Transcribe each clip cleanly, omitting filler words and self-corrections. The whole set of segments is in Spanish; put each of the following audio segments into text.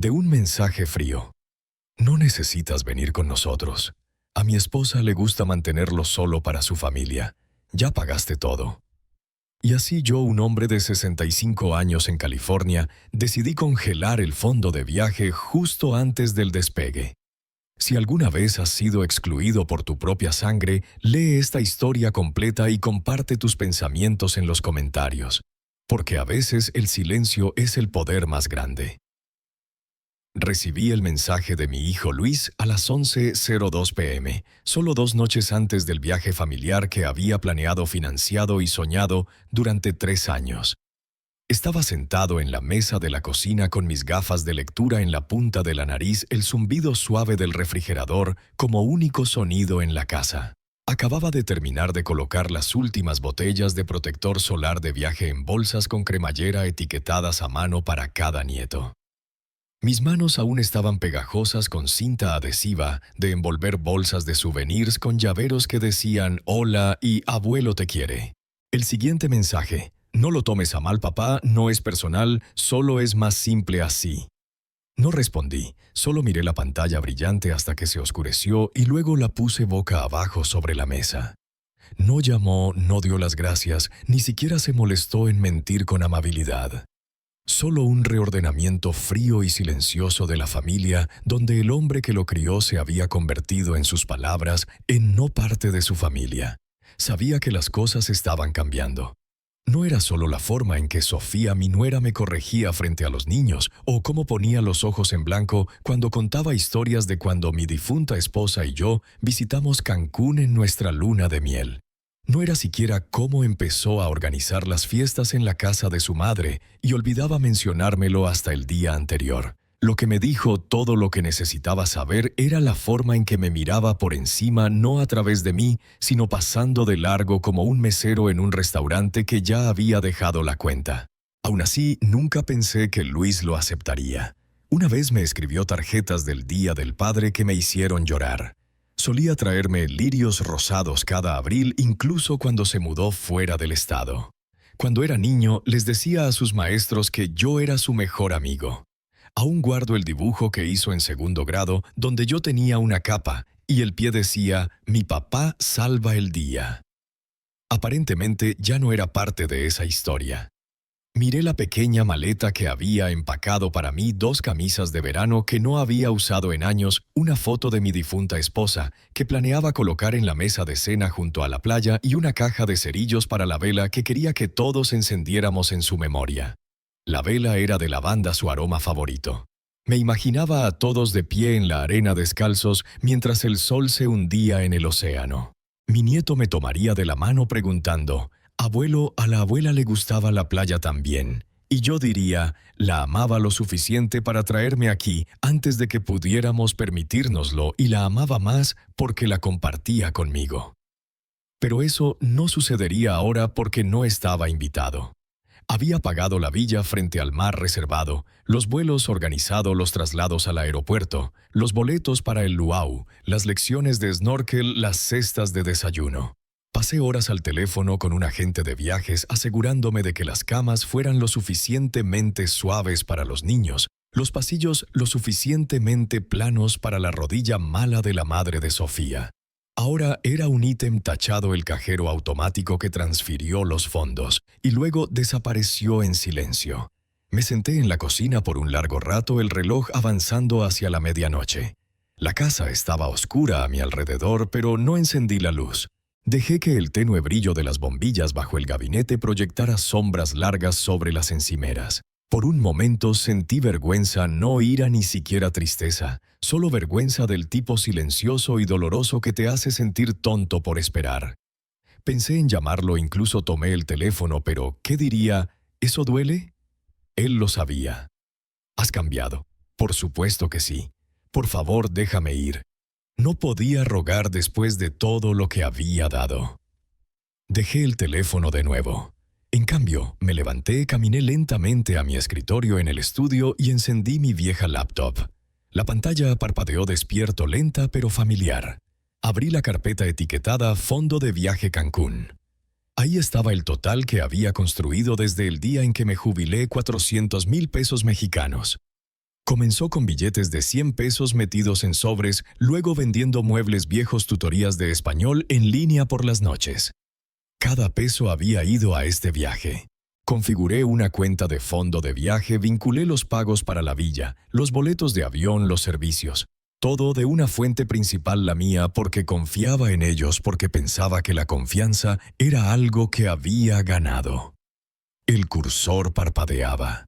De un mensaje frío. No necesitas venir con nosotros. A mi esposa le gusta mantenerlo solo para su familia. Ya pagaste todo. Y así yo, un hombre de 65 años en California, decidí congelar el fondo de viaje justo antes del despegue. Si alguna vez has sido excluido por tu propia sangre, lee esta historia completa y comparte tus pensamientos en los comentarios, porque a veces el silencio es el poder más grande. Recibí el mensaje de mi hijo Luis a las 11:02 p.m., solo 2 noches antes del viaje familiar que había planeado, financiado y soñado durante 3 años. Estaba sentado en la mesa de la cocina con mis gafas de lectura en la punta de la nariz, el zumbido suave del refrigerador como único sonido en la casa. Acababa de terminar de colocar las últimas botellas de protector solar de viaje en bolsas con cremallera etiquetadas a mano para cada nieto. Mis manos aún estaban pegajosas con cinta adhesiva de envolver bolsas de souvenirs con llaveros que decían «Hola» y «Abuelo te quiere». El siguiente mensaje: «No lo tomes a mal, papá, no es personal, solo es más simple así». No respondí, solo miré la pantalla brillante hasta que se oscureció y luego la puse boca abajo sobre la mesa. No llamó, no dio las gracias, ni siquiera se molestó en mentir con amabilidad. Solo un reordenamiento frío y silencioso de la familia, donde el hombre que lo crió se había convertido en sus palabras en no parte de su familia. Sabía que las cosas estaban cambiando. No era solo la forma en que Sofía, mi nuera, me corregía frente a los niños, o cómo ponía los ojos en blanco cuando contaba historias de cuando mi difunta esposa y yo visitamos Cancún en nuestra luna de miel. No era siquiera cómo empezó a organizar las fiestas en la casa de su madre y olvidaba mencionármelo hasta el día anterior. Lo que me dijo, todo lo que necesitaba saber, era la forma en que me miraba por encima, no a través de mí, sino pasando de largo como un mesero en un restaurante que ya había dejado la cuenta. Aún así, nunca pensé que Luis lo aceptaría. Una vez me escribió tarjetas del Día del Padre que me hicieron llorar. Solía traerme lirios rosados cada abril, incluso cuando se mudó fuera del estado. Cuando era niño, les decía a sus maestros que yo era su mejor amigo. Aún guardo el dibujo que hizo en 2º grado, donde yo tenía una capa, y el pie decía, «Mi papá salva el día». Aparentemente ya no era parte de esa historia. Miré la pequeña maleta que había empacado para mí, 2 camisas de verano que no había usado en años, una foto de mi difunta esposa, que planeaba colocar en la mesa de cena junto a la playa y una caja de cerillos para la vela que quería que todos encendiéramos en su memoria. La vela era de lavanda, su aroma favorito. Me imaginaba a todos de pie en la arena descalzos mientras el sol se hundía en el océano. Mi nieto me tomaría de la mano preguntando, «Abuelo, a la abuela le gustaba la playa también». Y yo diría, la amaba lo suficiente para traerme aquí antes de que pudiéramos permitírnoslo y la amaba más porque la compartía conmigo. Pero eso no sucedería ahora porque no estaba invitado. Había pagado la villa frente al mar reservado, los vuelos organizados, los traslados al aeropuerto, los boletos para el luau, las lecciones de snorkel, las cestas de desayuno. Pasé horas al teléfono con un agente de viajes asegurándome de que las camas fueran lo suficientemente suaves para los niños, los pasillos lo suficientemente planos para la rodilla mala de la madre de Sofía. Ahora era un ítem tachado el cajero automático que transfirió los fondos y luego desapareció en silencio. Me senté en la cocina por un largo rato, el reloj avanzando hacia la medianoche. La casa estaba oscura a mi alrededor, pero no encendí la luz. Dejé que el tenue brillo de las bombillas bajo el gabinete proyectara sombras largas sobre las encimeras. Por un momento sentí vergüenza, no ira ni siquiera tristeza, solo vergüenza del tipo silencioso y doloroso que te hace sentir tonto por esperar. Pensé en llamarlo, incluso tomé el teléfono, pero ¿qué diría? ¿Eso duele? Él lo sabía. ¿Has cambiado? Por supuesto que sí. Por favor, déjame ir. No podía rogar después de todo lo que había dado. Dejé el teléfono de nuevo. En cambio, me levanté, caminé lentamente a mi escritorio en el estudio y encendí mi vieja laptop. La pantalla parpadeó despierto, lenta pero familiar. Abrí la carpeta etiquetada Fondo de Viaje Cancún. Ahí estaba el total que había construido desde el día en que me jubilé, 400,000 pesos mexicanos. Comenzó con billetes de 100 pesos metidos en sobres, luego vendiendo muebles viejos, tutorías de español en línea por las noches. Cada peso había ido a este viaje. Configuré una cuenta de fondo de viaje, vinculé los pagos para la villa, los boletos de avión, los servicios. Todo de una fuente principal, la mía, porque confiaba en ellos, porque pensaba que la confianza era algo que había ganado. El cursor parpadeaba.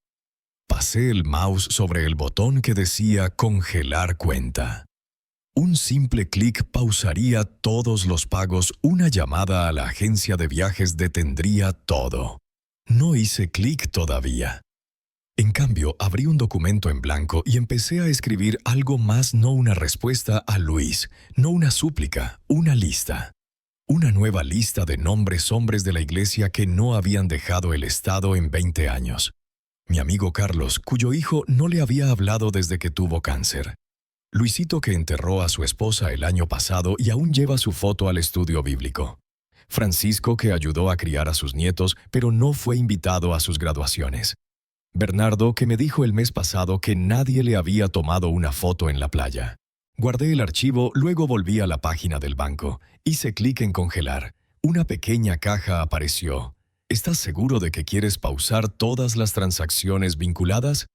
Pasé el mouse sobre el botón que decía congelar cuenta. Un simple clic pausaría todos los pagos, una llamada a la agencia de viajes detendría todo. No hice clic todavía. En cambio, abrí un documento en blanco y empecé a escribir algo más, no una respuesta a Luis, no una súplica, una lista. Una nueva lista de nombres, hombres de la iglesia que no habían dejado el Estado en 20 años. Mi amigo Carlos, cuyo hijo no le había hablado desde que tuvo cáncer. Luisito, que enterró a su esposa el año pasado y aún lleva su foto al estudio bíblico. Francisco, que ayudó a criar a sus nietos, pero no fue invitado a sus graduaciones. Bernardo, que me dijo el mes pasado que nadie le había tomado una foto en la playa. Guardé el archivo, luego volví a la página del banco. Hice clic en congelar. Una pequeña caja apareció. ¿Estás seguro de que quieres pausar todas las transacciones vinculadas?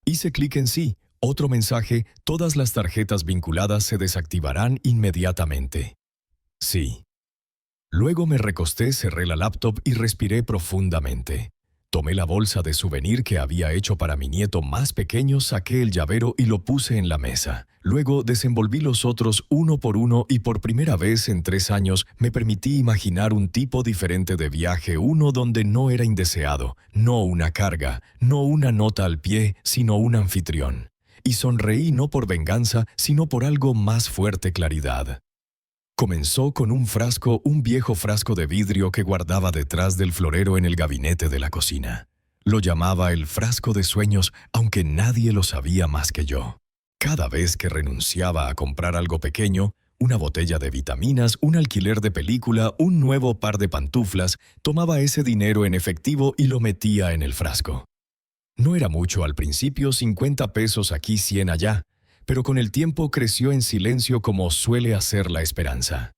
Hice clic en sí. Otro mensaje: todas las tarjetas vinculadas se desactivarán inmediatamente. Sí. Luego me recosté, cerré la laptop y respiré profundamente. Tomé la bolsa de souvenir que había hecho para mi nieto más pequeño, saqué el llavero y lo puse en la mesa. Luego desenvolví los otros uno por uno y por primera vez en 3 años me permití imaginar un tipo diferente de viaje, uno donde no era indeseado, no una carga, no una nota al pie, sino un anfitrión. Y sonreí no por venganza, sino por algo más fuerte: claridad. Comenzó con un viejo frasco de vidrio que guardaba detrás del florero en el gabinete de la cocina. Lo llamaba el frasco de sueños, aunque nadie lo sabía más que yo. Cada vez que renunciaba a comprar algo pequeño, una botella de vitaminas, un alquiler de película, un nuevo par de pantuflas, tomaba ese dinero en efectivo y lo metía en el frasco. No era mucho al principio, 50 pesos aquí, 100 allá. Pero con el tiempo creció en silencio, como suele hacer la esperanza.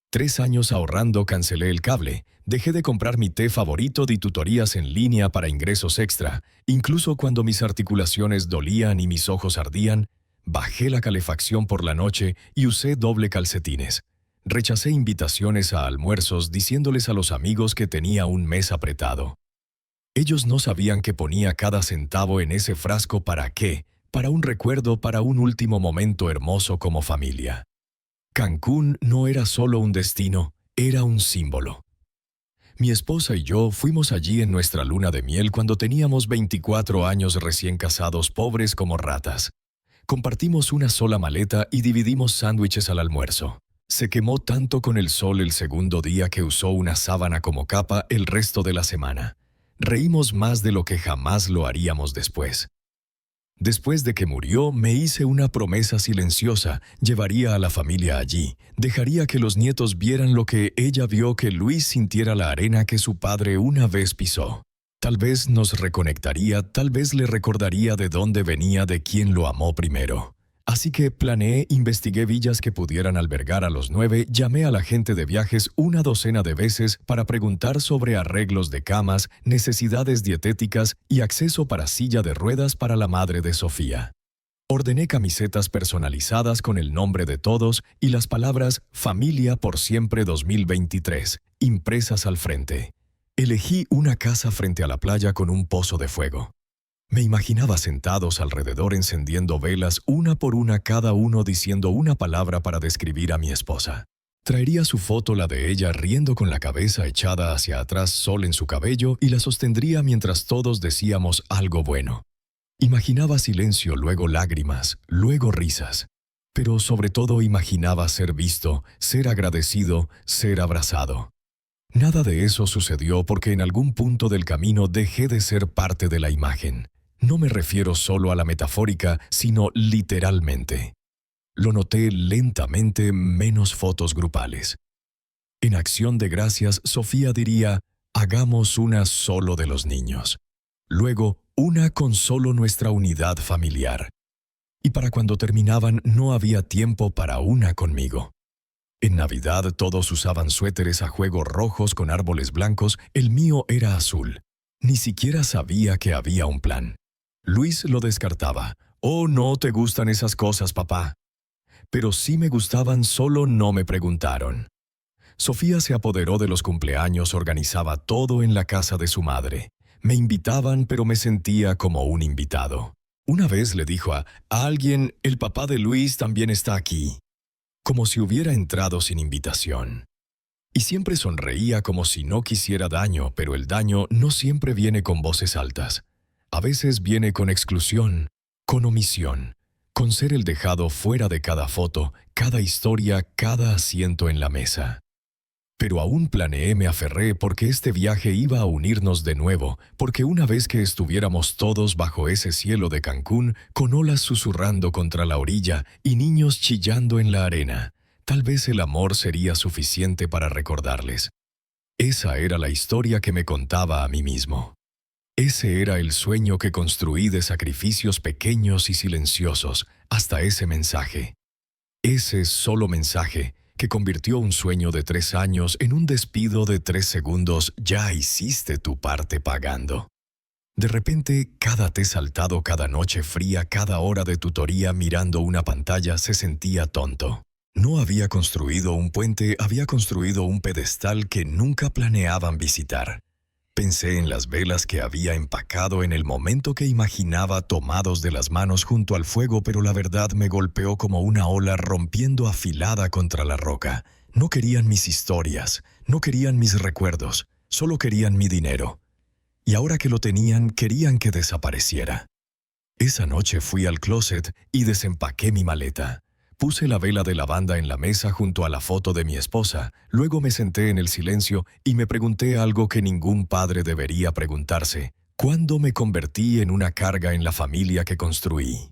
3 años ahorrando, cancelé el cable, dejé de comprar mi té favorito, di tutorías en línea para ingresos extra, incluso cuando mis articulaciones dolían y mis ojos ardían, bajé la calefacción por la noche y usé doble calcetines. Rechacé invitaciones a almuerzos diciéndoles a los amigos que tenía un mes apretado. Ellos no sabían que ponía cada centavo en ese frasco. ¿Para qué? Para un recuerdo, para un último momento hermoso como familia. Cancún no era solo un destino, era un símbolo. Mi esposa y yo fuimos allí en nuestra luna de miel cuando teníamos 24 años, recién casados, pobres como ratas. Compartimos una sola maleta y dividimos sándwiches al almuerzo. Se quemó tanto con el sol el segundo día que usó una sábana como capa el resto de la semana. Reímos más de lo que jamás lo haríamos después. Después de que murió, me hice una promesa silenciosa: llevaría a la familia allí, dejaría que los nietos vieran lo que ella vio, que Luis sintiera la arena que su padre una vez pisó. Tal vez nos reconectaría, tal vez le recordaría de dónde venía, de quién lo amó primero. Así que planeé, investigué villas que pudieran albergar a los 9, llamé a la gente de viajes una docena de veces para preguntar sobre arreglos de camas, necesidades dietéticas y acceso para silla de ruedas para la madre de Sofía. Ordené camisetas personalizadas con el nombre de todos y las palabras «Familia por siempre 2023» impresas al frente. Elegí una casa frente a la playa con un pozo de fuego. Me imaginaba sentados alrededor encendiendo velas una por una, cada uno diciendo una palabra para describir a mi esposa. Traería su foto, la de ella riendo con la cabeza echada hacia atrás, sol en su cabello, y la sostendría mientras todos decíamos algo bueno. Imaginaba silencio, luego lágrimas, luego risas. Pero sobre todo imaginaba ser visto, ser agradecido, ser abrazado. Nada de eso sucedió porque en algún punto del camino dejé de ser parte de la imagen. No me refiero solo a la metafórica, sino literalmente. Lo noté lentamente, menos fotos grupales. En acción de gracias, Sofía diría: hagamos una solo de los niños. Luego, una con solo nuestra unidad familiar. Y para cuando terminaban no había tiempo para una conmigo. En Navidad todos usaban suéteres a juego rojos con árboles blancos, el mío era azul. Ni siquiera sabía que había un plan. Luis lo descartaba. «Oh, no te gustan esas cosas, papá». Pero sí me gustaban, solo no me preguntaron. Sofía se apoderó de los cumpleaños, organizaba todo en la casa de su madre. Me invitaban, pero me sentía como un invitado. Una vez le dijo a alguien, «El papá de Luis también está aquí», como si hubiera entrado sin invitación. Y siempre sonreía como si no quisiera daño, pero el daño no siempre viene con voces altas. A veces viene con exclusión, con omisión, con ser el dejado fuera de cada foto, cada historia, cada asiento en la mesa. Pero aún planeé, me aferré porque este viaje iba a unirnos de nuevo, porque una vez que estuviéramos todos bajo ese cielo de Cancún, con olas susurrando contra la orilla y niños chillando en la arena, tal vez el amor sería suficiente para recordarles. Esa era la historia que me contaba a mí mismo. Ese era el sueño que construí de sacrificios pequeños y silenciosos, hasta ese mensaje. Ese solo mensaje que convirtió un sueño de 3 años en un despido de 3 segundos. «Ya hiciste tu parte pagando». De repente, cada té saltado, cada noche fría, cada hora de tutoría mirando una pantalla se sentía tonto. No había construido un puente, había construido un pedestal que nunca planeaban visitar. Pensé en las velas que había empacado en el momento que imaginaba tomados de las manos junto al fuego, pero la verdad me golpeó como una ola rompiendo afilada contra la roca. No querían mis historias, no querían mis recuerdos, solo querían mi dinero. Y ahora que lo tenían, querían que desapareciera. Esa noche fui al closet y desempaqué mi maleta. Puse la vela de lavanda en la mesa junto a la foto de mi esposa. Luego me senté en el silencio y me pregunté algo que ningún padre debería preguntarse. ¿Cuándo me convertí en una carga en la familia que construí?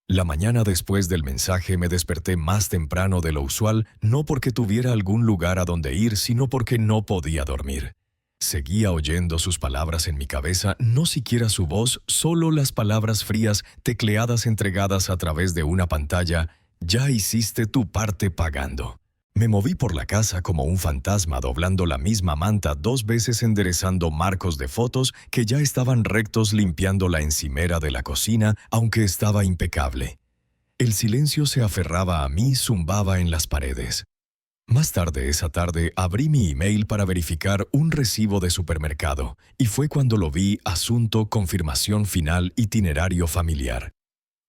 La mañana después del mensaje me desperté más temprano de lo usual, no porque tuviera algún lugar a donde ir, sino porque no podía dormir. Seguía oyendo sus palabras en mi cabeza, no siquiera su voz, solo las palabras frías, tecleadas entregadas a través de una pantalla. «Ya hiciste tu parte pagando». Me moví por la casa como un fantasma, doblando la misma manta 2 veces, enderezando marcos de fotos que ya estaban rectos, limpiando la encimera de la cocina, aunque estaba impecable. El silencio se aferraba a mí, zumbaba en las paredes. Más tarde esa tarde abrí mi email para verificar un recibo de supermercado, y fue cuando lo vi: asunto, confirmación final, itinerario familiar.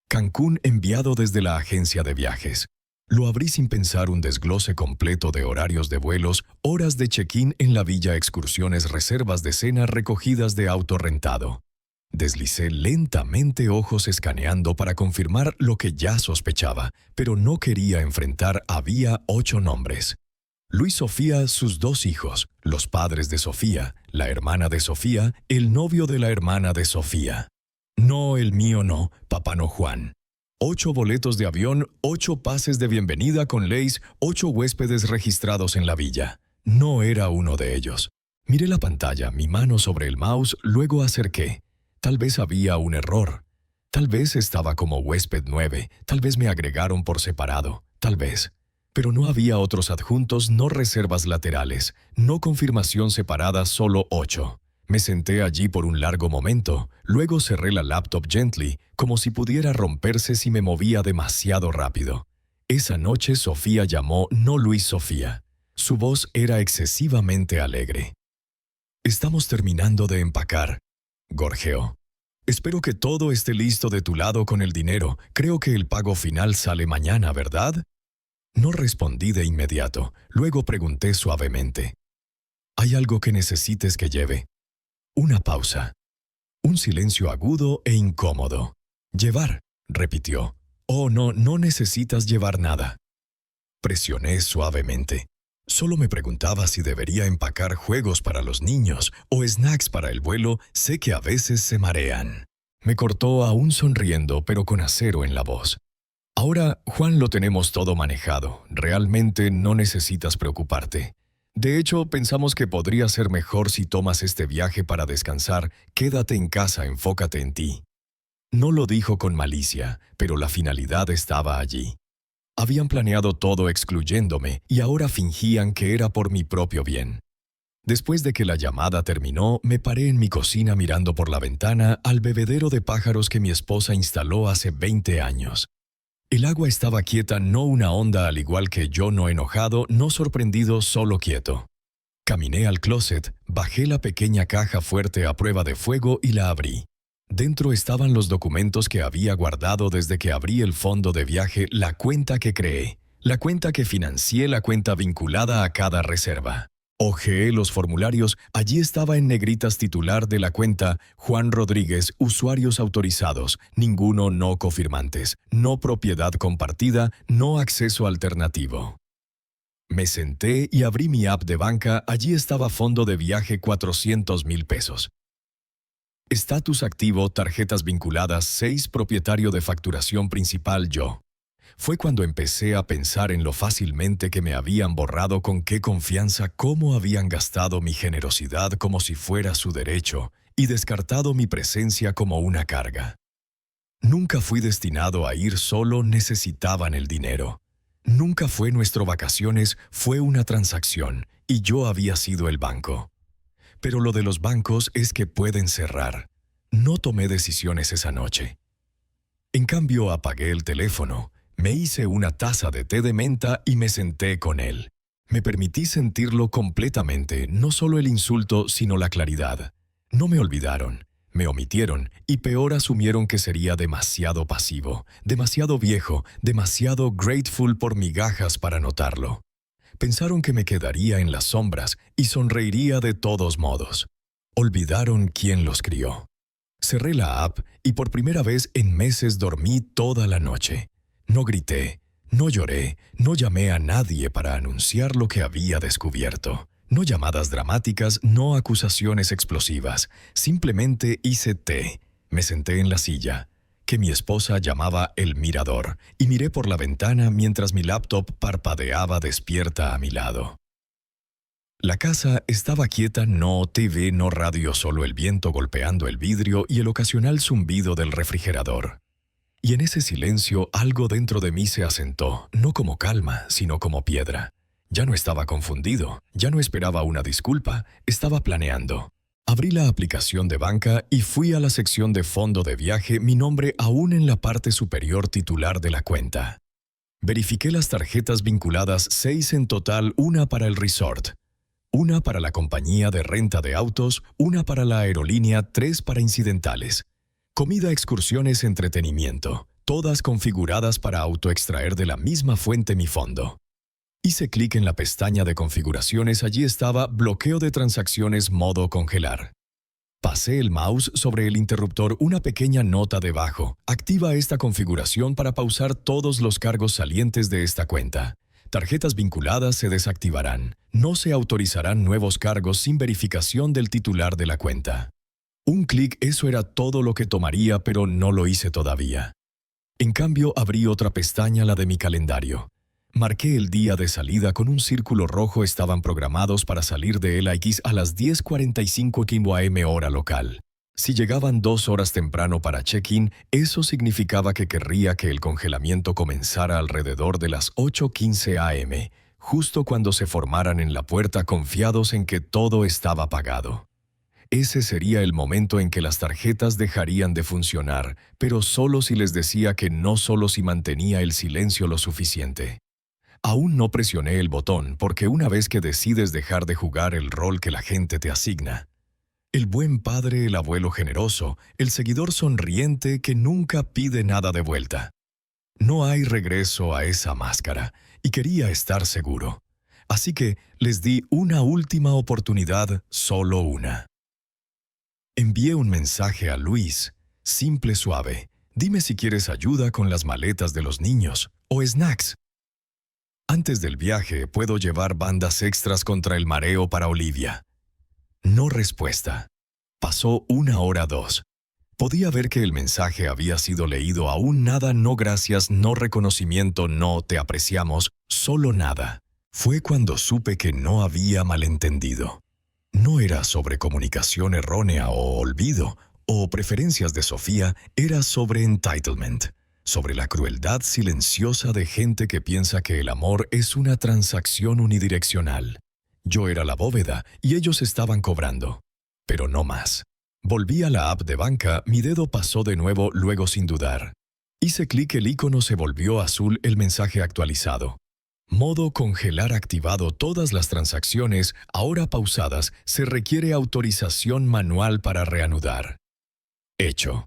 Cancún, enviado desde la agencia de viajes. Lo abrí sin pensar, un desglose completo de horarios de vuelos, horas de check-in en la villa, excursiones, reservas de cena, recogidas de auto rentado. Deslicé lentamente, ojos escaneando para confirmar lo que ya sospechaba, pero no quería enfrentar. Había 8 nombres. Luis, Sofía, sus 2 hijos, los padres de Sofía, la hermana de Sofía, el novio de la hermana de Sofía. No, el mío no, papá no Juan. 8 boletos de avión, 8 pases de bienvenida con leys, 8 huéspedes registrados en la villa. No era uno de ellos. Miré la pantalla, mi mano sobre el mouse, luego acerqué. Tal vez había un error. Tal vez estaba como huésped 9, tal vez me agregaron por separado, tal vez. Pero no había otros adjuntos, no reservas laterales, no confirmación separada, solo 8. Me senté allí por un largo momento, luego cerré la laptop gently, como si pudiera romperse si me movía demasiado rápido. Esa noche Sofía llamó, no Luis, Sofía. Su voz era excesivamente alegre. «Estamos terminando de empacar», gorjeó. «Espero que todo esté listo de tu lado con el dinero. Creo que el pago final sale mañana, ¿verdad?» No respondí de inmediato. Luego pregunté suavemente: «¿Hay algo que necesites que lleve?» Una pausa. Un silencio agudo e incómodo. «Llevar», repitió. «Oh, no, no necesitas llevar nada». Presioné suavemente. Solo me preguntaba si debería empacar juegos para los niños o snacks para el vuelo. Sé que a veces se marean. Me cortó, aún sonriendo, pero con acero en la voz. «Ahora, Juan, lo tenemos todo manejado. Realmente no necesitas preocuparte. De hecho, pensamos que podría ser mejor si tomas este viaje para descansar. Quédate en casa, enfócate en ti. No lo dijo con malicia, pero la finalidad estaba allí. Habían planeado todo excluyéndome y ahora fingían que era por mi propio bien. Después de que la llamada terminó, me paré en mi cocina mirando por la ventana al bebedero de pájaros que mi esposa instaló hace 20 años. El agua estaba quieta, no una onda, al igual que yo, no enojado, no sorprendido, solo quieto. Caminé al closet, bajé la pequeña caja fuerte a prueba de fuego y la abrí. Dentro estaban los documentos que había guardado desde que abrí el fondo de viaje, la cuenta que creé, la cuenta que financié, la cuenta vinculada a cada reserva. Hojeé los formularios, allí estaba en negritas titular de la cuenta Juan Rodríguez, usuarios autorizados, ninguno no cofirmantes, no propiedad compartida, no acceso alternativo. Me senté y abrí mi app de banca, allí estaba fondo de viaje 400,000 pesos. Estatus activo, tarjetas vinculadas, 6, propietario de facturación principal yo. Fue cuando empecé a pensar en lo fácilmente que me habían borrado, con qué confianza, cómo habían gastado mi generosidad como si fuera su derecho y descartado mi presencia como una carga. Nunca fui destinado a ir solo, necesitaban el dinero. Nunca fue nuestro vacaciones, fue una transacción y yo había sido el banco. Pero lo de los bancos es que pueden cerrar. No tomé decisiones esa noche. En cambio, apagué el teléfono. Me hice una taza de té de menta y me senté con él. Me permití sentirlo completamente, no solo el insulto, sino la claridad. No me olvidaron, me omitieron y peor, asumieron que sería demasiado pasivo, demasiado viejo, demasiado grateful por migajas para notarlo. Pensaron que me quedaría en las sombras y sonreiría de todos modos. Olvidaron quién los crió. Cerré la app y por primera vez en meses dormí toda la noche. No grité, no lloré, no llamé a nadie para anunciar lo que había descubierto. No llamadas dramáticas, no acusaciones explosivas. Simplemente hice té. Me senté en la silla, que mi esposa llamaba el mirador, y miré por la ventana mientras mi laptop parpadeaba despierta a mi lado. La casa estaba quieta, no TV, no radio, solo el viento golpeando el vidrio y el ocasional zumbido del refrigerador. Y en ese silencio algo dentro de mí se asentó, no como calma, sino como piedra. Ya no estaba confundido, ya no esperaba una disculpa, estaba planeando. Abrí la aplicación de banca y fui a la sección de fondo de viaje, mi nombre aún en la parte superior titular de la cuenta. Verifiqué las tarjetas vinculadas, 6 en total, una para el resort, una para la compañía de renta de autos, una para la aerolínea, 3 para incidentales. Comida, excursiones, entretenimiento, todas configuradas para autoextraer de la misma fuente mi fondo. Hice clic en la pestaña de configuraciones, allí estaba bloqueo de transacciones, modo congelar. Pasé el mouse sobre el interruptor, una pequeña nota debajo. Activa esta configuración para pausar todos los cargos salientes de esta cuenta. Tarjetas vinculadas se desactivarán. No se autorizarán nuevos cargos sin verificación del titular de la cuenta. Un clic, eso era todo lo que tomaría, pero no lo hice todavía. En cambio, abrí otra pestaña, la de mi calendario. Marqué el día de salida con un círculo rojo, estaban programados para salir de LAX a las 10:45 km hora local. Si llegaban 2 horas temprano para check-in, eso significaba que querría que el congelamiento comenzara alrededor de las 8:15 am, justo cuando se formaran en la puerta, confiados en que todo estaba pagado. Ese sería el momento en que las tarjetas dejarían de funcionar, pero solo si les decía que no, solo si mantenía el silencio lo suficiente. Aún no presioné el botón, porque una vez que decides dejar de jugar el rol que la gente te asigna, el buen padre, el abuelo generoso, el seguidor sonriente que nunca pide nada de vuelta. No hay regreso a esa máscara, y quería estar seguro. Así que les di una última oportunidad, solo una. Envié un mensaje a Luis, simple, suave. Dime si quieres ayuda con las maletas de los niños o snacks. Antes del viaje puedo llevar bandas extras contra el mareo para Olivia. No respuesta. Pasó 1 hora, 2. Podía ver que el mensaje había sido leído. Aún nada, no gracias, no reconocimiento, no te apreciamos, solo nada. Fue cuando supe que no había malentendido. No era sobre comunicación errónea o olvido, o preferencias de Sofía, era sobre entitlement, sobre la crueldad silenciosa de gente que piensa que el amor es una transacción unidireccional. Yo era la bóveda y ellos estaban cobrando. Pero no más. Volví a la app de banca, mi dedo pasó de nuevo luego sin dudar. Hice clic, el icono se volvió azul, el mensaje actualizado. Modo congelar activado, todas las transacciones, ahora pausadas, se requiere autorización manual para reanudar. Hecho.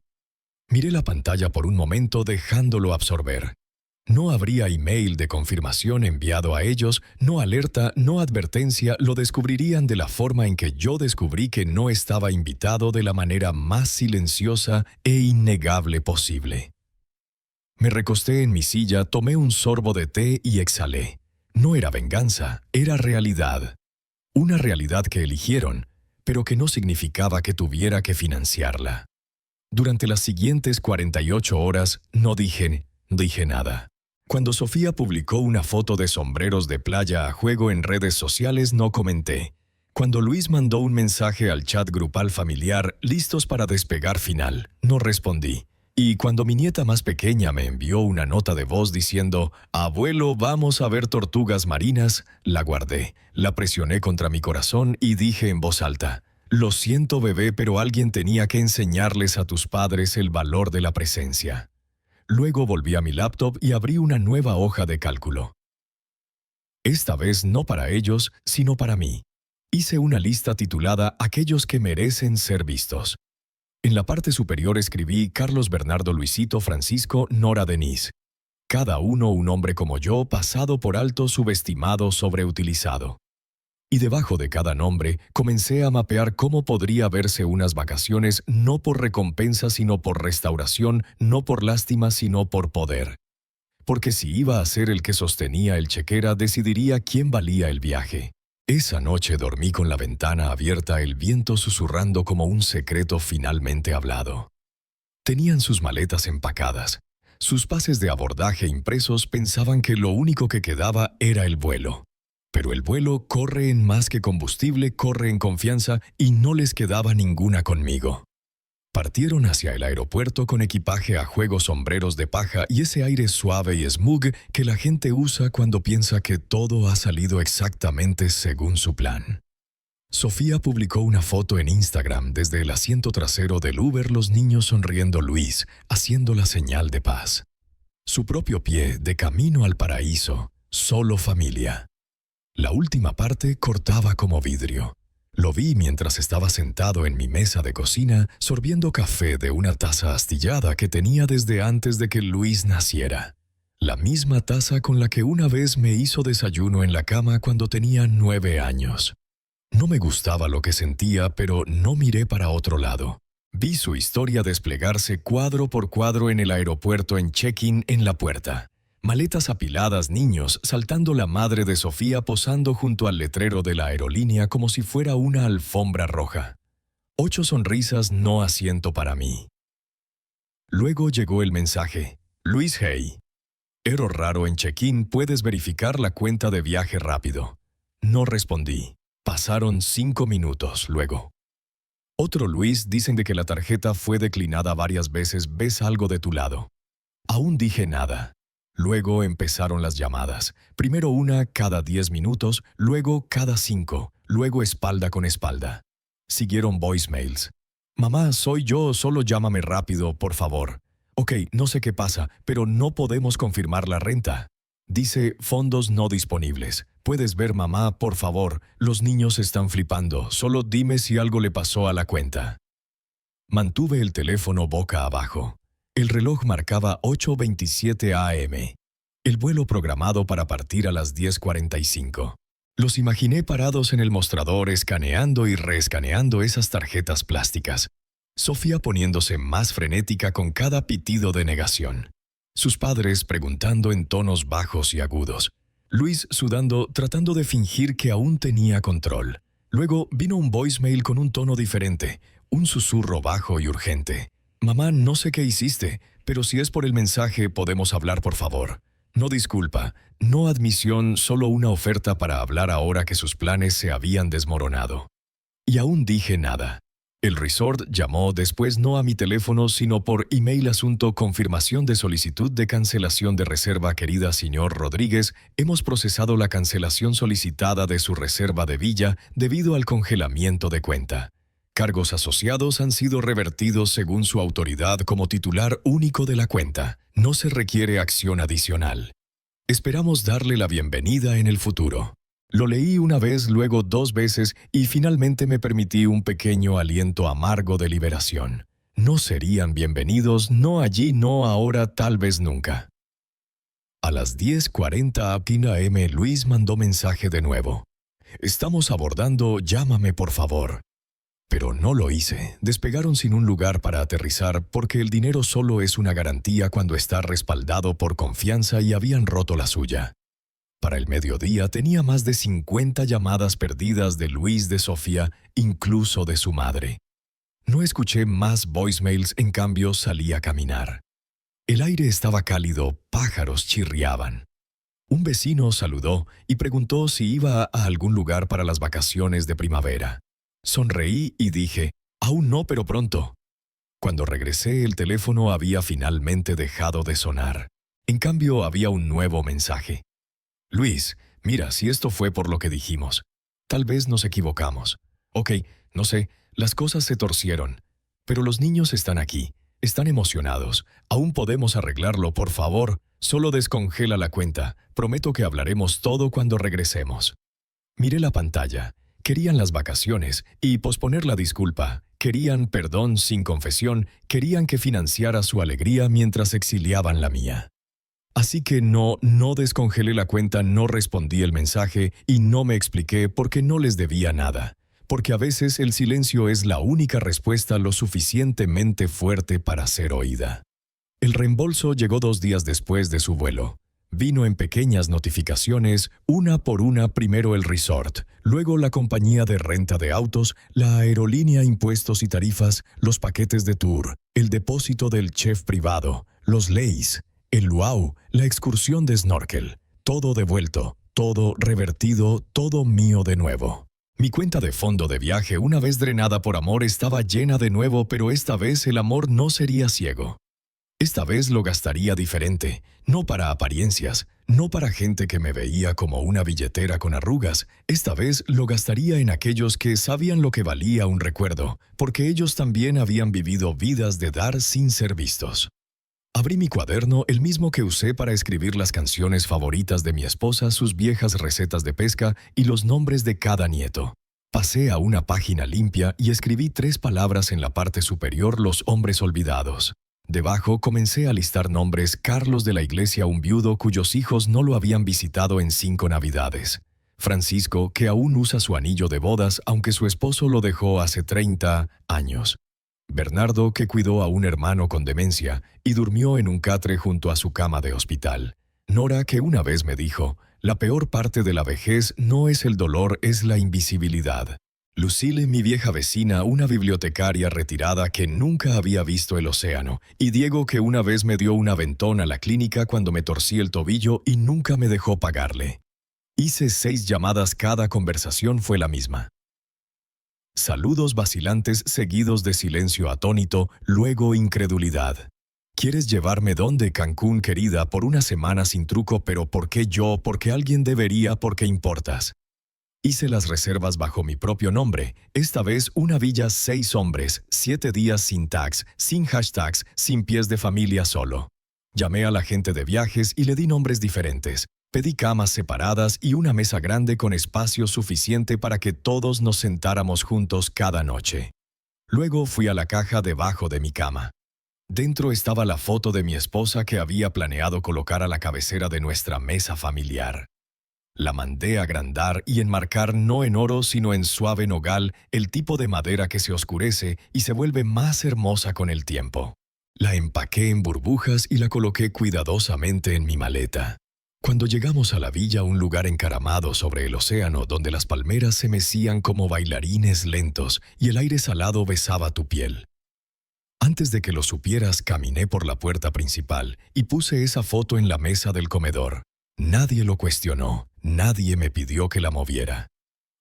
Miré la pantalla por un momento dejándolo absorber. No habría email de confirmación enviado a ellos, no alerta, no advertencia, lo descubrirían de la forma en que yo descubrí que no estaba invitado, de la manera más silenciosa e innegable posible. Me recosté en mi silla, tomé un sorbo de té y exhalé. No era venganza, era realidad. Una realidad que eligieron, pero que no significaba que tuviera que financiarla. Durante las siguientes 48 horas no dije nada. Cuando Sofía publicó una foto de sombreros de playa a juego en redes sociales, no comenté. Cuando Luis mandó un mensaje al chat grupal familiar, listos para despegar final, no respondí. Y cuando mi nieta más pequeña me envió una nota de voz diciendo, «Abuelo, vamos a ver tortugas marinas», la guardé, la presioné contra mi corazón y dije en voz alta, «Lo siento, bebé, pero alguien tenía que enseñarles a tus padres el valor de la presencia». Luego volví a mi laptop y abrí una nueva hoja de cálculo. Esta vez no para ellos, sino para mí. Hice una lista titulada «Aquellos que merecen ser vistos». En la parte superior escribí Carlos, Bernardo, Luisito, Francisco, Nora, Denise. Cada uno un hombre como yo, pasado por alto, subestimado, sobreutilizado. Y debajo de cada nombre comencé a mapear cómo podría verse unas vacaciones, no por recompensa sino por restauración, no por lástima sino por poder. Porque si iba a ser el que sostenía el chequera, decidiría quién valía el viaje. Esa noche dormí con la ventana abierta, el viento susurrando como un secreto finalmente hablado. Tenían sus maletas empacadas. Sus pases de abordaje impresos, pensaban que lo único que quedaba era el vuelo. Pero el vuelo corre en más que combustible, corre en confianza y no les quedaba ninguna conmigo. Partieron hacia el aeropuerto con equipaje a juego, sombreros de paja y ese aire suave y smug que la gente usa cuando piensa que todo ha salido exactamente según su plan. Sofía publicó una foto en Instagram desde el asiento trasero del Uber, los niños sonriendo, Luis haciendo la señal de paz. Su propio pie de camino al paraíso, solo familia. La última parte cortaba como vidrio. Lo vi mientras estaba sentado en mi mesa de cocina, sorbiendo café de una taza astillada que tenía desde antes de que Luis naciera. La misma taza con la que una vez me hizo desayuno en la cama cuando tenía 9 años. No me gustaba lo que sentía, pero no miré para otro lado. Vi su historia desplegarse cuadro por cuadro en el aeropuerto, en check-in, en la puerta. Maletas apiladas, niños, saltando, la madre de Sofía posando junto al letrero de la aerolínea como si fuera una alfombra roja. 8 sonrisas, no asiento para mí. Luego llegó el mensaje. Luis, hey. Error raro en check-in, puedes verificar la cuenta de viaje rápido. No respondí. Pasaron 5 minutos luego. Otro Luis, dicen de que la tarjeta fue declinada varias veces, ¿ves algo de tu lado? Aún dije nada. Luego empezaron las llamadas. Primero una cada 10 minutos, luego cada 5, luego espalda con espalda. Siguieron voicemails. Mamá, soy yo, solo llámame rápido, por favor. Ok, no sé qué pasa, pero no podemos confirmar la renta. Dice, fondos no disponibles. Puedes ver, mamá, por favor, los niños están flipando, solo dime si algo le pasó a la cuenta. Mantuve el teléfono boca abajo. El reloj marcaba 8:27 a.m. El vuelo programado para partir a las 10:45. Los imaginé parados en el mostrador escaneando y reescaneando esas tarjetas plásticas. Sofía poniéndose más frenética con cada pitido de negación. Sus padres preguntando en tonos bajos y agudos. Luis sudando, tratando de fingir que aún tenía control. Luego vino un voicemail con un tono diferente, un susurro bajo y urgente. Mamá, no sé qué hiciste, pero si es por el mensaje podemos hablar, por favor. No disculpa, no admisión, solo una oferta para hablar ahora que sus planes se habían desmoronado. Y aún dije nada. El resort llamó después no a mi teléfono, sino por email asunto confirmación de solicitud de cancelación de reserva. Querida señor Rodríguez, hemos procesado la cancelación solicitada de su reserva de villa debido al congelamiento de cuenta. Cargos asociados han sido revertidos según su autoridad como titular único de la cuenta. No se requiere acción adicional. Esperamos darle la bienvenida en el futuro. Lo leí una vez, luego 2 veces y finalmente me permití un pequeño aliento amargo de liberación. No serían bienvenidos, no allí, no ahora, tal vez nunca. A las 10:40 p.m. Luis mandó mensaje de nuevo. Estamos abordando, llámame por favor. Pero no lo hice. Despegaron sin un lugar para aterrizar porque el dinero solo es una garantía cuando está respaldado por confianza y habían roto la suya. Para el mediodía tenía más de 50 llamadas perdidas de Luis, de Sofía, incluso de su madre. No escuché más voicemails, en cambio salí a caminar. El aire estaba cálido, pájaros chirriaban. Un vecino saludó y preguntó si iba a algún lugar para las vacaciones de primavera. Sonreí y dije, aún no, pero pronto. Cuando regresé, el teléfono había finalmente dejado de sonar. En cambio, había un nuevo mensaje. Luis, mira, si esto fue por lo que dijimos. Tal vez nos equivocamos. Ok, no sé, las cosas se torcieron. Pero los niños están aquí, están emocionados. Aún podemos arreglarlo, por favor. Solo descongela la cuenta. Prometo que hablaremos todo cuando regresemos. Miré la pantalla. Querían las vacaciones y posponer la disculpa. Querían perdón sin confesión. Querían que financiara su alegría mientras exiliaban la mía. Así que no descongelé la cuenta, no respondí el mensaje y no me expliqué porque no les debía nada. Porque a veces el silencio es la única respuesta lo suficientemente fuerte para ser oída. El reembolso llegó 2 días después de su vuelo. Vino en pequeñas notificaciones, una por una, primero el resort, luego la compañía de renta de autos, la aerolínea, impuestos y tarifas, los paquetes de tour, el depósito del chef privado, los leis, el luau, la excursión de snorkel. Todo devuelto, todo revertido, todo mío de nuevo. Mi cuenta de fondo de viaje, una vez drenada por amor, estaba llena de nuevo, pero esta vez el amor no sería ciego. Esta vez lo gastaría diferente, no para apariencias, no para gente que me veía como una billetera con arrugas. Esta vez lo gastaría en aquellos que sabían lo que valía un recuerdo, porque ellos también habían vivido vidas de dar sin ser vistos. Abrí mi cuaderno, el mismo que usé para escribir las canciones favoritas de mi esposa, sus viejas recetas de pesca y los nombres de cada nieto. Pasé a una página limpia y escribí 3 palabras en la parte superior: los hombres olvidados. Debajo comencé a listar nombres: Carlos de la Iglesia, un viudo cuyos hijos no lo habían visitado en 5 navidades. Francisco, que aún usa su anillo de bodas, aunque su esposo lo dejó hace 30 años. Bernardo, que cuidó a un hermano con demencia y durmió en un catre junto a su cama de hospital. Nora, que una vez me dijo, la peor parte de la vejez no es el dolor, es la invisibilidad. Lucille, mi vieja vecina, una bibliotecaria retirada que nunca había visto el océano, y Diego, que una vez me dio un aventón a la clínica cuando me torcí el tobillo y nunca me dejó pagarle. Hice 6 llamadas, cada conversación fue la misma. Saludos vacilantes seguidos de silencio atónito, luego incredulidad. ¿Quieres llevarme dónde, Cancún, querida, por una semana sin truco? Pero ¿por qué yo? ¿Por qué alguien debería? ¿Por qué importas? Hice las reservas bajo mi propio nombre, esta vez una villa 6 hombres, 7 días sin tags, sin hashtags, sin pies de familia solo. Llamé a la gente de viajes y le di nombres diferentes. Pedí camas separadas y una mesa grande con espacio suficiente para que todos nos sentáramos juntos cada noche. Luego fui a la caja debajo de mi cama. Dentro estaba la foto de mi esposa que había planeado colocar a la cabecera de nuestra mesa familiar. La mandé a agrandar y enmarcar no en oro sino en suave nogal, el tipo de madera que se oscurece y se vuelve más hermosa con el tiempo. La empaqué en burbujas y la coloqué cuidadosamente en mi maleta. Cuando llegamos a la villa, un lugar encaramado sobre el océano donde las palmeras se mecían como bailarines lentos y el aire salado besaba tu piel. Antes de que lo supieras, caminé por la puerta principal y puse esa foto en la mesa del comedor. Nadie lo cuestionó, nadie me pidió que la moviera.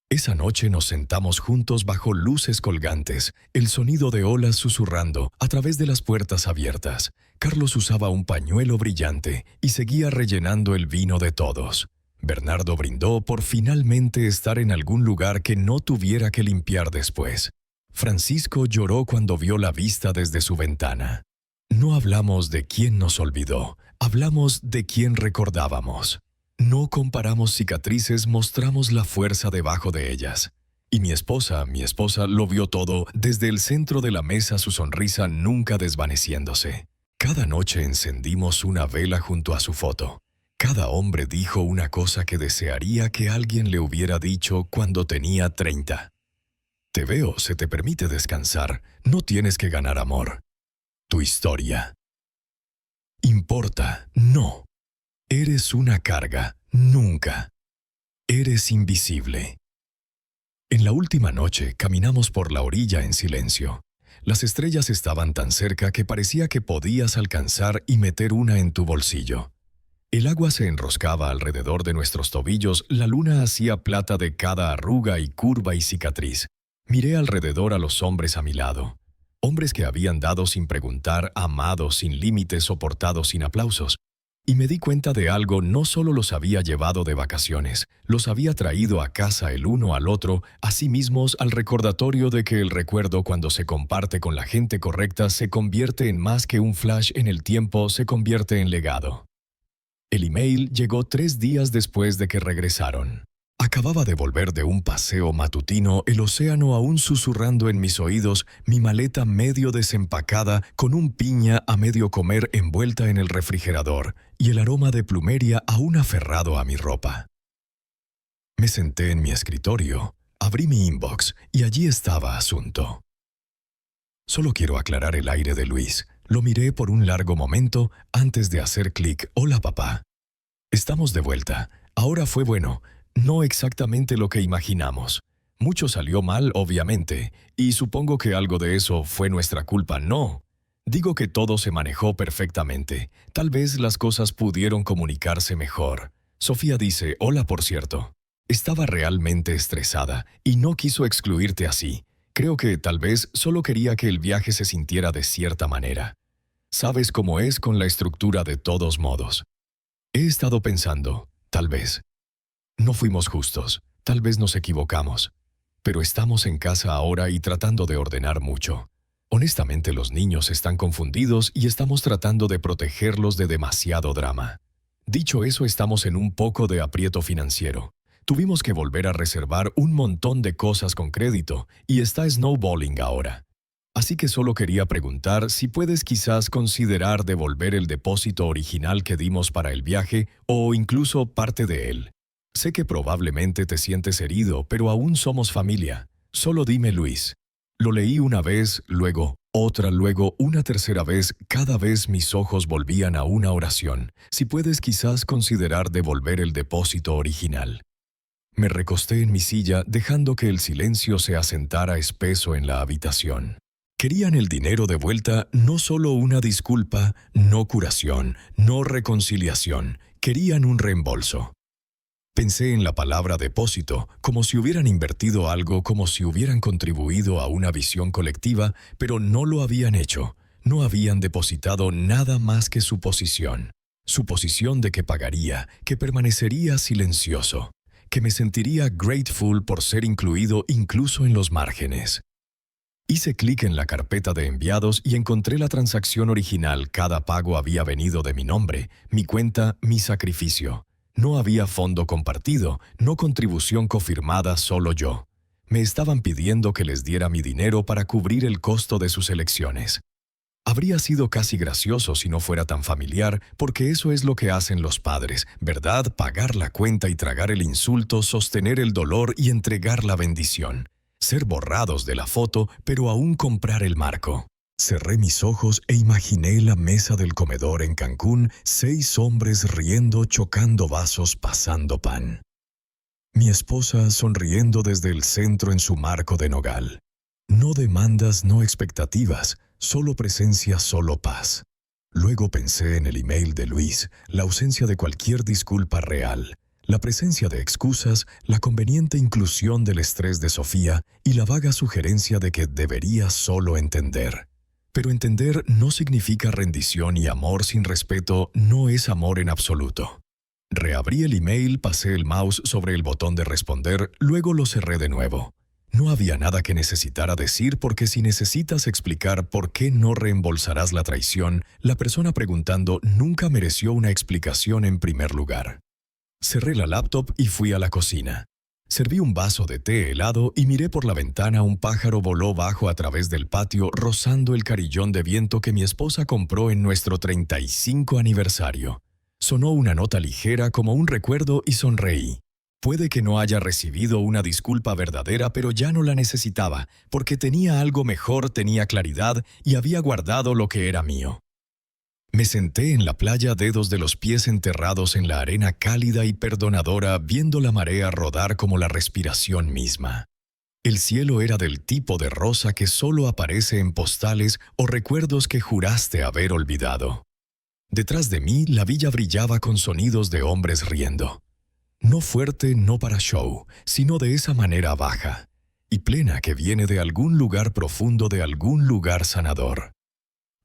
Esa noche nos sentamos juntos bajo luces colgantes, el sonido de olas susurrando a través de las puertas abiertas. Carlos usaba un pañuelo brillante y seguía rellenando el vino de todos. Bernardo brindó por finalmente estar en algún lugar que no tuviera que limpiar después. Francisco lloró cuando vio la vista desde su ventana. No hablamos de quién nos olvidó, hablamos de quién recordábamos. No comparamos cicatrices, mostramos la fuerza debajo de ellas. Y mi esposa lo vio todo, desde el centro de la mesa, su sonrisa nunca desvaneciéndose. Cada noche encendimos una vela junto a su foto. Cada hombre dijo una cosa que desearía que alguien le hubiera dicho cuando tenía 30. Te veo, se te permite descansar, no tienes que ganar amor. Tu historia. ¿Importa? No. Eres una carga, nunca. Eres invisible. En la última noche caminamos por la orilla en silencio. Las estrellas estaban tan cerca que parecía que podías alcanzar y meter una en tu bolsillo. El agua se enroscaba alrededor de nuestros tobillos, la luna hacía plata de cada arruga y curva y cicatriz. Miré alrededor a los hombres a mi lado. Hombres que habían dado sin preguntar, amado sin límites, soportado sin aplausos. Y me di cuenta de algo, no solo los había llevado de vacaciones, los había traído a casa el uno al otro, a sí mismos, al recordatorio de que el recuerdo, cuando se comparte con la gente correcta, se convierte en más que un flash en el tiempo, se convierte en legado. El email llegó 3 días después de que regresaron. Acababa de volver de un paseo matutino, el océano aún susurrando en mis oídos, mi maleta medio desempacada, con un piña a medio comer envuelta en el refrigerador, y el aroma de plumeria aún aferrado a mi ropa. Me senté en mi escritorio, abrí mi inbox, y allí estaba asunto. Solo quiero aclarar el aire de Luis. Lo miré por un largo momento antes de hacer clic. Hola, papá. Estamos de vuelta. Ahora fue bueno. No exactamente lo que imaginamos. Mucho salió mal, obviamente, y supongo que algo de eso fue nuestra culpa. No. Digo que todo se manejó perfectamente. Tal vez las cosas pudieron comunicarse mejor. Sofía dice, hola, por cierto. Estaba realmente estresada y no quiso excluirte así. Creo que tal vez solo quería que el viaje se sintiera de cierta manera. Sabes cómo es con la estructura de todos modos. He estado pensando, tal vez. No fuimos justos, tal vez nos equivocamos, pero estamos en casa ahora y tratando de ordenar mucho. Honestamente, los niños están confundidos y estamos tratando de protegerlos de demasiado drama. Dicho eso, estamos en un poco de aprieto financiero. Tuvimos que volver a reservar un montón de cosas con crédito y está snowballing ahora. Así que solo quería preguntar si puedes quizás considerar devolver el depósito original que dimos para el viaje o incluso parte de él. Sé que probablemente te sientes herido, pero aún somos familia. Solo dime, Luis. Lo leí una vez, luego otra, luego una tercera vez. Cada vez mis ojos volvían a una oración. Si puedes quizás considerar devolver el depósito original. Me recosté en mi silla, dejando que el silencio se asentara espeso en la habitación. Querían el dinero de vuelta, no solo una disculpa, no curación, no reconciliación. Querían un reembolso. Pensé en la palabra depósito, como si hubieran invertido algo, como si hubieran contribuido a una visión colectiva, pero no lo habían hecho. No habían depositado nada más que su posición de que pagaría, que permanecería silencioso, que me sentiría grateful por ser incluido incluso en los márgenes. Hice clic en la carpeta de enviados y encontré la transacción original. Cada pago había venido de mi nombre, mi cuenta, mi sacrificio. No había fondo compartido, no contribución confirmada, solo yo. Me estaban pidiendo que les diera mi dinero para cubrir el costo de sus elecciones. Habría sido casi gracioso si no fuera tan familiar, porque eso es lo que hacen los padres, ¿verdad? Pagar la cuenta y tragar el insulto, sostener el dolor y entregar la bendición. Ser borrados de la foto, pero aún comprar el marco. Cerré mis ojos e imaginé la mesa del comedor en Cancún, 6 hombres riendo, chocando vasos, pasando pan. Mi esposa sonriendo desde el centro en su marco de nogal. No demandas, no expectativas, solo presencia, solo paz. Luego pensé en el email de Luis, la ausencia de cualquier disculpa real, la presencia de excusas, la conveniente inclusión del estrés de Sofía y la vaga sugerencia de que debería solo entender. Pero entender no significa rendición y amor sin respeto no es amor en absoluto. Reabrí el email, pasé el mouse sobre el botón de responder, luego lo cerré de nuevo. No había nada que necesitara decir porque si necesitas explicar por qué no reembolsarás la traición, la persona preguntando nunca mereció una explicación en primer lugar. Cerré la laptop y fui a la cocina. Serví un vaso de té helado y miré por la ventana. Un pájaro voló bajo a través del patio rozando el carillón de viento que mi esposa compró en nuestro 35 aniversario. Sonó una nota ligera como un recuerdo y sonreí. Puede que no haya recibido una disculpa verdadera, pero ya no la necesitaba, porque tenía algo mejor, tenía claridad y había guardado lo que era mío. Me senté en la playa, dedos de los pies enterrados en la arena cálida y perdonadora, viendo la marea rodar como la respiración misma. El cielo era del tipo de rosa que solo aparece en postales o recuerdos que juraste haber olvidado. Detrás de mí, la villa brillaba con sonidos de hombres riendo. No fuerte, no para show, sino de esa manera baja y plena que viene de algún lugar profundo, de algún lugar sanador.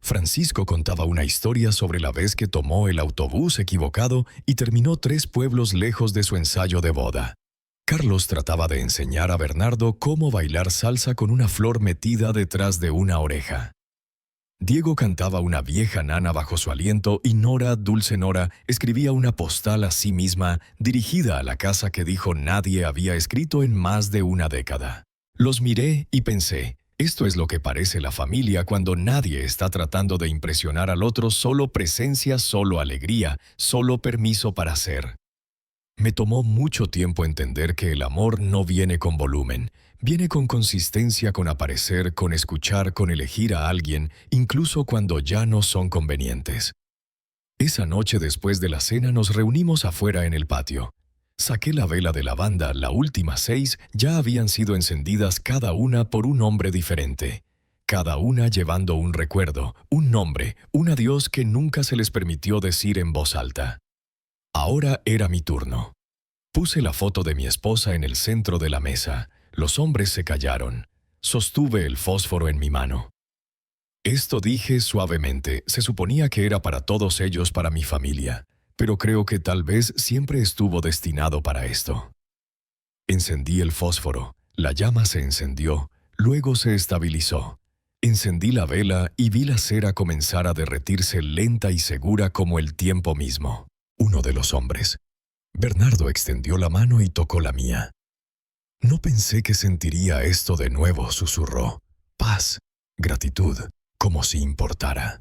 Francisco contaba una historia sobre la vez que tomó el autobús equivocado y terminó 3 pueblos lejos de su ensayo de boda. Carlos trataba de enseñar a Bernardo cómo bailar salsa con una flor metida detrás de una oreja. Diego cantaba una vieja nana bajo su aliento y Nora, dulce Nora, escribía una postal a sí misma dirigida a la casa que dijo nadie había escrito en más de una década. Los miré y pensé, esto es lo que parece la familia cuando nadie está tratando de impresionar al otro, solo presencia, solo alegría, solo permiso para ser. Me tomó mucho tiempo entender que el amor no viene con volumen, viene con consistencia, con aparecer, con escuchar, con elegir a alguien, incluso cuando ya no son convenientes. Esa noche después de la cena nos reunimos afuera en el patio. Saqué la vela de lavanda, las últimas 6 ya habían sido encendidas cada una por un hombre diferente. Cada una llevando un recuerdo, un nombre, un adiós que nunca se les permitió decir en voz alta. Ahora era mi turno. Puse la foto de mi esposa en el centro de la mesa. Los hombres se callaron. Sostuve el fósforo en mi mano. Esto dije suavemente, se suponía que era para todos ellos, para mi familia, pero creo que tal vez siempre estuvo destinado para esto. Encendí el fósforo, la llama se encendió, luego se estabilizó. Encendí la vela y vi la cera comenzar a derretirse lenta y segura como el tiempo mismo. Uno de los hombres, Bernardo, extendió la mano y tocó la mía. No pensé que sentiría esto de nuevo, susurró. Paz, gratitud, como si importara.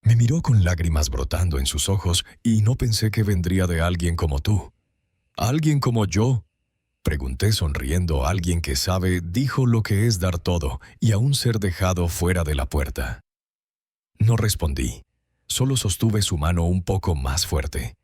Me miró con lágrimas brotando en sus ojos y no pensé que vendría de alguien como tú. ¿Alguien como yo? Pregunté sonriendo. Alguien que sabe, dijo lo que es dar todo y aún ser dejado fuera de la puerta. No respondí. Solo sostuve su mano un poco más fuerte.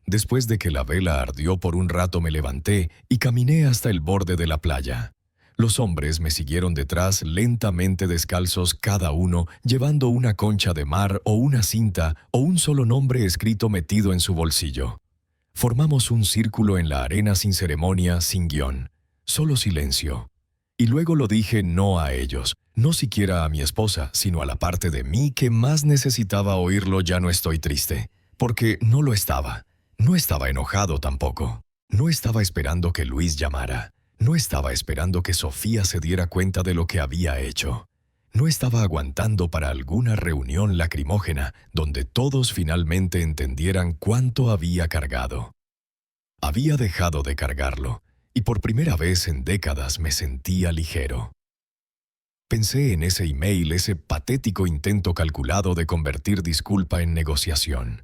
Después de que la vela ardió por un rato me levanté y caminé hasta el borde de la playa. Los hombres me siguieron detrás lentamente descalzos, cada uno llevando una concha de mar o una cinta o un solo nombre escrito metido en su bolsillo. Formamos un círculo en la arena sin ceremonia, sin guión, solo silencio. Y luego lo dije no a ellos, no siquiera a mi esposa, sino a la parte de mí que más necesitaba oírlo. Ya no estoy triste, porque no lo estaba. No estaba enojado tampoco. No estaba esperando que Luis llamara. No estaba esperando que Sofía se diera cuenta de lo que había hecho. No estaba aguantando para alguna reunión lacrimógena donde todos finalmente entendieran cuánto había cargado. Había dejado de cargarlo, y por primera vez en décadas me sentía ligero. Pensé en ese email, ese patético intento calculado de convertir disculpa en negociación.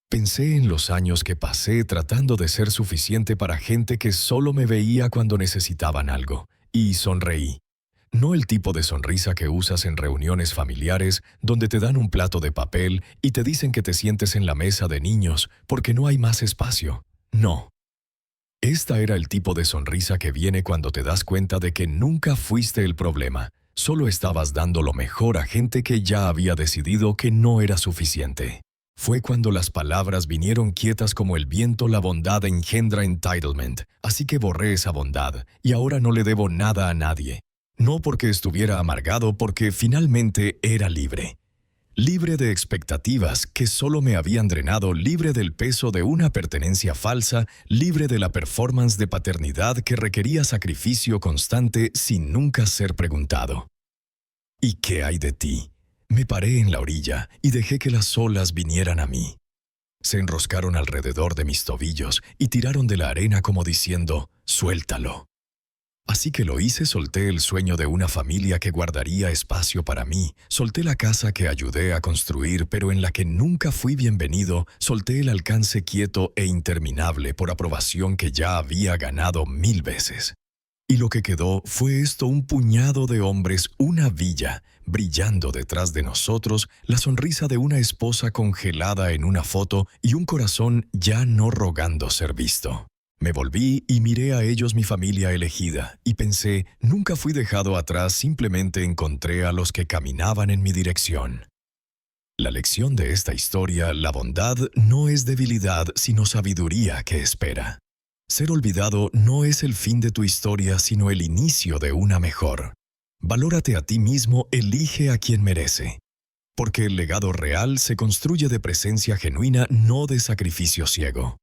Pensé en los años que pasé tratando de ser suficiente para gente que solo me veía cuando necesitaban algo, y sonreí. No el tipo de sonrisa que usas en reuniones familiares donde te dan un plato de papel y te dicen que te sientes en la mesa de niños porque no hay más espacio. No. Esta era el tipo de sonrisa que viene cuando te das cuenta de que nunca fuiste el problema, Solo estabas dando lo mejor a gente que ya había decidido que no era suficiente. Fue cuando las palabras vinieron quietas como el viento, la bondad engendra entitlement, así que borré esa bondad, y ahora no le debo nada a nadie. No porque estuviera amargado, porque finalmente era libre. Libre de expectativas que solo me habían drenado, libre del peso de una pertenencia falsa, libre de la performance de paternidad que requería sacrificio constante sin nunca ser preguntado. ¿Y qué hay de ti? Me paré en la orilla y dejé que las olas vinieran a mí. Se enroscaron alrededor de mis tobillos y tiraron de la arena como diciendo, «Suéltalo». Así que lo hice, solté el sueño de una familia que guardaría espacio para mí, solté la casa que ayudé a construir pero en la que nunca fui bienvenido, solté el alcance quieto e interminable por aprobación que ya había ganado 1000 veces. Y lo que quedó fue esto: un puñado de hombres, una villa, brillando detrás de nosotros, la sonrisa de una esposa congelada en una foto y un corazón ya no rogando ser visto. Me volví y miré a ellos, mi familia elegida, y pensé, nunca fui dejado atrás, simplemente encontré a los que caminaban en mi dirección. La lección de esta historia: la bondad no es debilidad, sino sabiduría que espera. Ser olvidado no es el fin de tu historia, sino el inicio de una mejor. Valórate a ti mismo, elige a quien merece. Porque el legado real se construye de presencia genuina, no de sacrificio ciego.